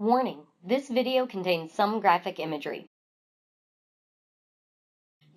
Warning, this video contains some graphic imagery.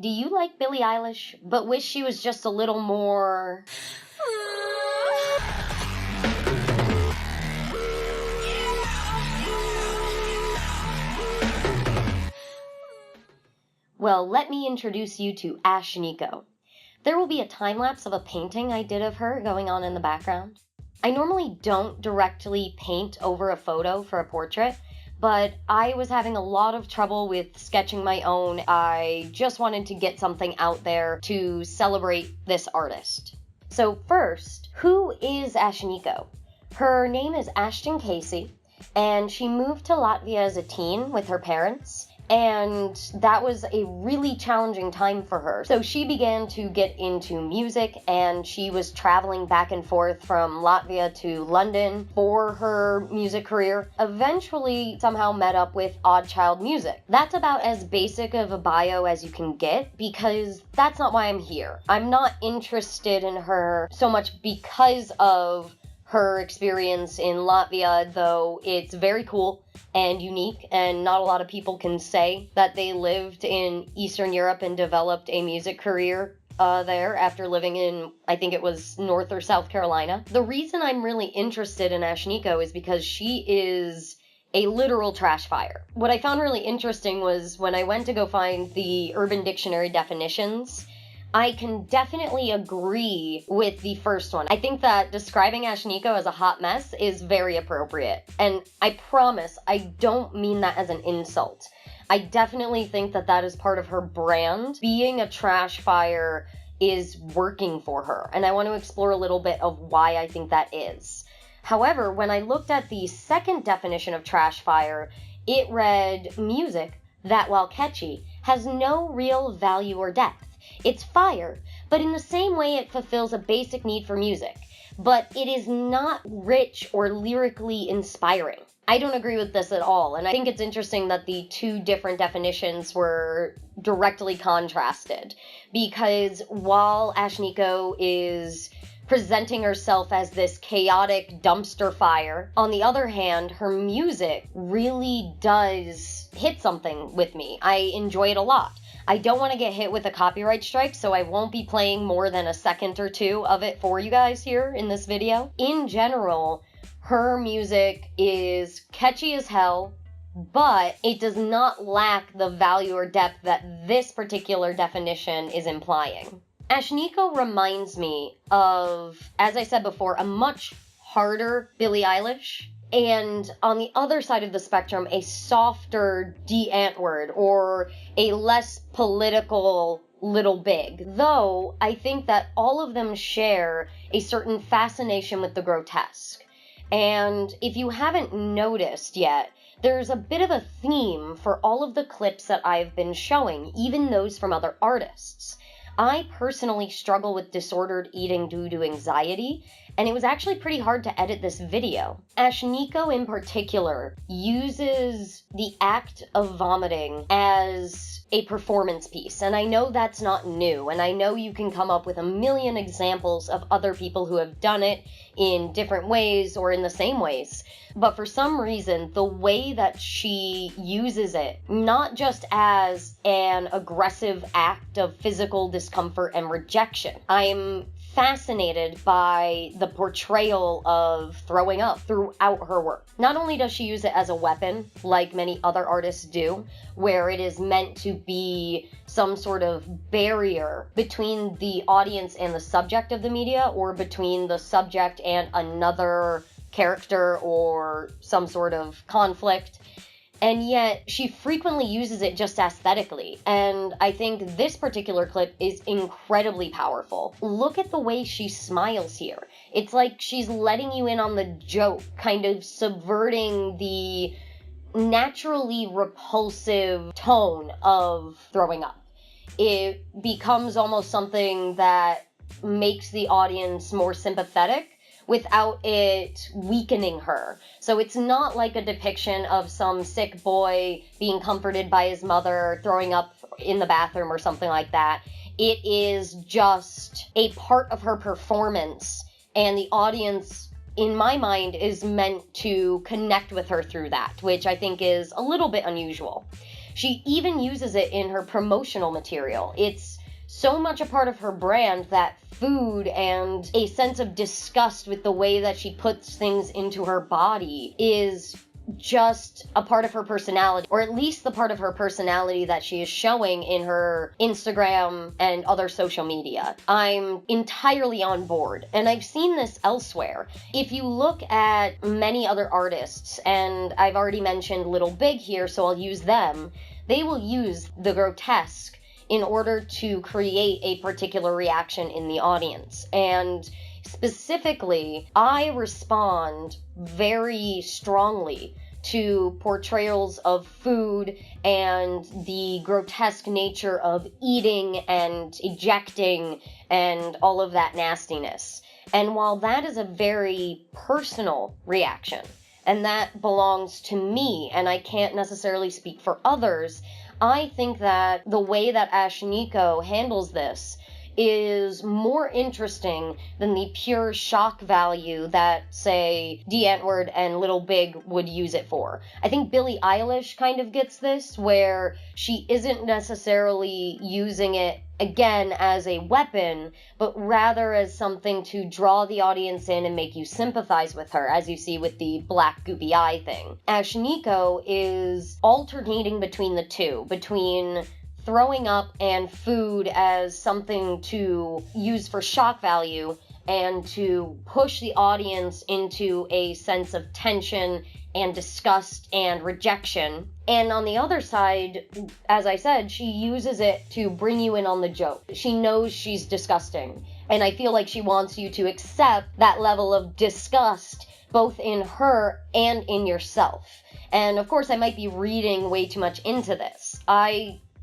Do you like Billie Eilish, but wish she was just a little more... Well, let me introduce you to Ashnikko. There will be a time-lapse of a painting I did of her going on in the background. I normally don't directly paint over a photo for a portrait, but I was having a lot of trouble with sketching my own. I just wanted to get something out there to celebrate this artist. So first, who is Ashnikko? Her name is Ashton Casey, and she moved to Latvia as a teen with her parents. And that was a really challenging time for her. So she began to get into music, and she was traveling back and forth from Latvia to London for her music career. Eventually somehow met up with Odd Child Music. That's about as basic of a bio as you can get, because that's not why I'm here. I'm not interested in her so much because of her experience in Latvia, though it's very cool and unique, and not a lot of people can say that they lived in Eastern Europe and developed a music career there after living in, I think it was North or South Carolina. The reason I'm really interested in Ashnikko is because she is a literal trash fire. What I found really interesting was when I went to go find the Urban Dictionary definitions, I can definitely agree with the first one. I think that describing Ashnikko as a hot mess is very appropriate. And I promise, I don't mean that as an insult. I definitely think that that is part of her brand. Being a trash fire is working for her. And I want to explore a little bit of why I think that is. However, when I looked at the second definition of trash fire, it read music that, while catchy, has no real value or depth. It's fire, but in the same way it fulfills a basic need for music, but it is not rich or lyrically inspiring. I don't agree with this at all, and I think it's interesting that the two different definitions were directly contrasted, because while Ashnikko is presenting herself as this chaotic dumpster fire, on the other hand, her music really does hit something with me. I enjoy it a lot. I don't want to get hit with a copyright strike, so I won't be playing more than a second or two of it for you guys here in this video. In general, her music is catchy as hell, but it does not lack the value or depth that this particular definition is implying. Ashnikko reminds me of, as I said before, a much harder Billie Eilish, and on the other side of the spectrum, a softer D. Antwoord, or a less political Little Big. Though, I think that all of them share a certain fascination with the grotesque. And if you haven't noticed yet, there's a bit of a theme for all of the clips that I've been showing, even those from other artists. I personally struggle with disordered eating due to anxiety, and it was actually pretty hard to edit this video. Ashnikko in particular uses the act of vomiting as a performance piece, and I know that's not new, and I know you can come up with a million examples of other people who have done it in different ways or in the same ways. But for some reason, the way that she uses it, not just as an aggressive act of physical discomfort and rejection, I'm fascinated by the portrayal of throwing up throughout her work. Not only does she use it as a weapon, like many other artists do, where it is meant to be some sort of barrier between the audience and the subject of the media, or between the subject and another character or some sort of conflict, and yet she frequently uses it just aesthetically, and I think this particular clip is incredibly powerful. Look at the way she smiles here. It's like she's letting you in on the joke, kind of subverting the naturally repulsive tone of throwing up. It becomes almost something that makes the audience more sympathetic without it weakening her. So it's not like a depiction of some sick boy being comforted by his mother, throwing up in the bathroom or something like that. It is just a part of her performance, and the audience in my mind, is meant to connect with her through that, which I think is a little bit unusual. She even uses it in her promotional material. It's so much a part of her brand that food and a sense of disgust with the way that she puts things into her body is just a part of her personality, or at least the part of her personality that she is showing in her Instagram and other social media. I'm entirely on board, and I've seen this elsewhere. If you look at many other artists, and I've already mentioned Little Big here, so I'll use them, they will use the grotesque in order to create a particular reaction in the audience. And specifically, I respond very strongly to portrayals of food and the grotesque nature of eating and ejecting and all of that nastiness. And while that is a very personal reaction, and that belongs to me, and I can't necessarily speak for others, I think that the way that Ashnikko handles this is more interesting than the pure shock value that, say, D'Antwoord and Little Big would use it for. I think Billie Eilish kind of gets this, where she isn't necessarily using it, again, as a weapon, but rather as something to draw the audience in and make you sympathize with her, as you see with the black goopy eye thing. Ashnikko is alternating between the two, between throwing up and food as something to use for shock value and to push the audience into a sense of tension and disgust and rejection. And on the other side, as I said, she uses it to bring you in on the joke. She knows she's disgusting, and I feel like she wants you to accept that level of disgust both in her and in yourself. And of course, I might be reading way too much into this.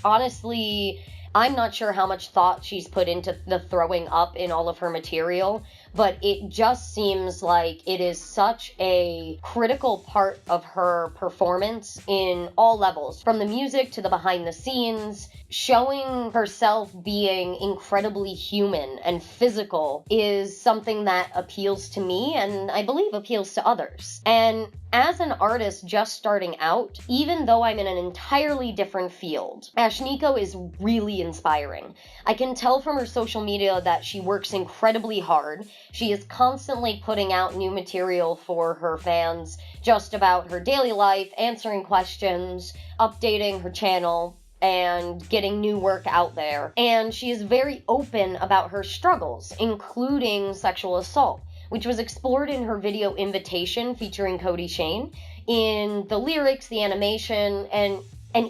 Honestly, I'm not sure how much thought she's put into the throwing up in all of her material, but it just seems like it is such a critical part of her performance in all levels, from the music to the behind the scenes. Showing herself being incredibly human and physical is something that appeals to me, and I believe appeals to others. And as an artist just starting out, even though I'm in an entirely different field, Ashnikko is really inspiring. I can tell from her social media that she works incredibly hard. She is constantly putting out new material for her fans, just about her daily life, answering questions, updating her channel, and getting new work out there. And she is very open about her struggles, including sexual assault, which was explored in her video Invitation featuring Cody Shane, in the lyrics, the animation, and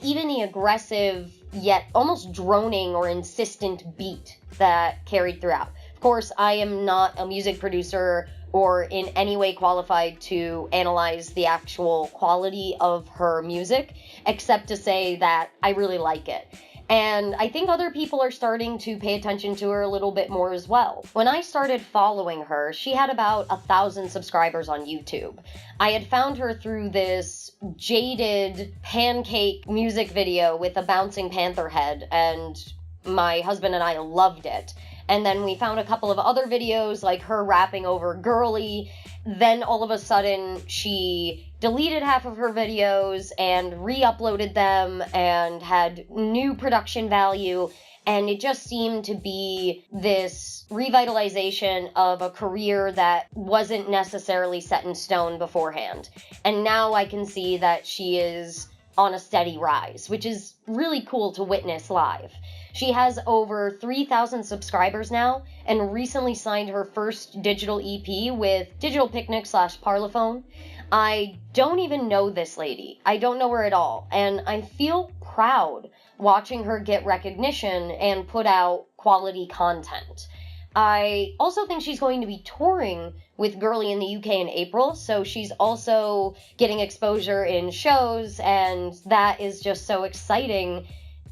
even the aggressive yet almost droning or insistent beat that carried throughout. Of course, I am not a music producer or in any way qualified to analyze the actual quality of her music, except to say that I really like it. And I think other people are starting to pay attention to her a little bit more as well. When I started following her, she had about 1,000 subscribers on YouTube. I had found her through this jaded pancake music video with a bouncing panther head, and my husband and I loved it. And then we found a couple of other videos, like her rapping over Girly. Then all of a sudden, she deleted half of her videos and re-uploaded them and had new production value. And it just seemed to be this revitalization of a career that wasn't necessarily set in stone beforehand. And now I can see that she is on a steady rise, which is really cool to witness live. She has over 3,000 subscribers now and recently signed her first digital EP with Digital Picnic / Parlophone. I don't even know this lady. I don't know her at all. And I feel proud watching her get recognition and put out quality content. I also think she's going to be touring with Girly in the UK in April, so she's also getting exposure in shows, and that is just so exciting,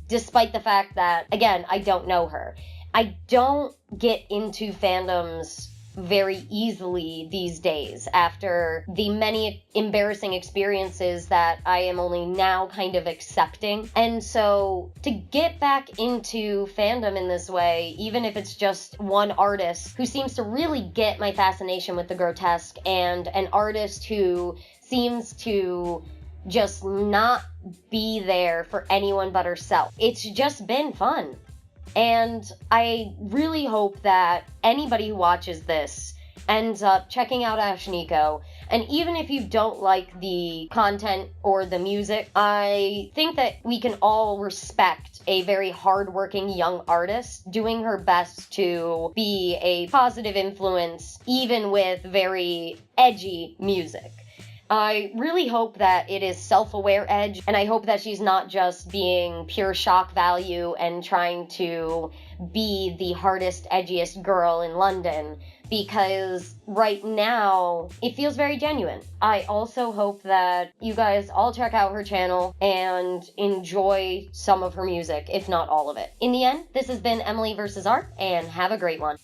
despite the fact that, again, I don't know her. I don't get into fandoms very easily these days after the many embarrassing experiences that I am only now kind of accepting. And so to get back into fandom in this way, even if it's just one artist who seems to really get my fascination with the grotesque, and an artist who seems to just not be there for anyone but herself, it's just been fun. And I really hope that anybody who watches this ends up checking out Ashnikko. And even if you don't like the content or the music, I think that we can all respect a very hardworking young artist doing her best to be a positive influence, even with very edgy music. I really hope that it is self-aware edge, and I hope that she's not just being pure shock value and trying to be the hardest, edgiest girl in London, because right now it feels very genuine. I also hope that you guys all check out her channel and enjoy some of her music, if not all of it. In the end, this has been Emily vs. Art, and have a great one.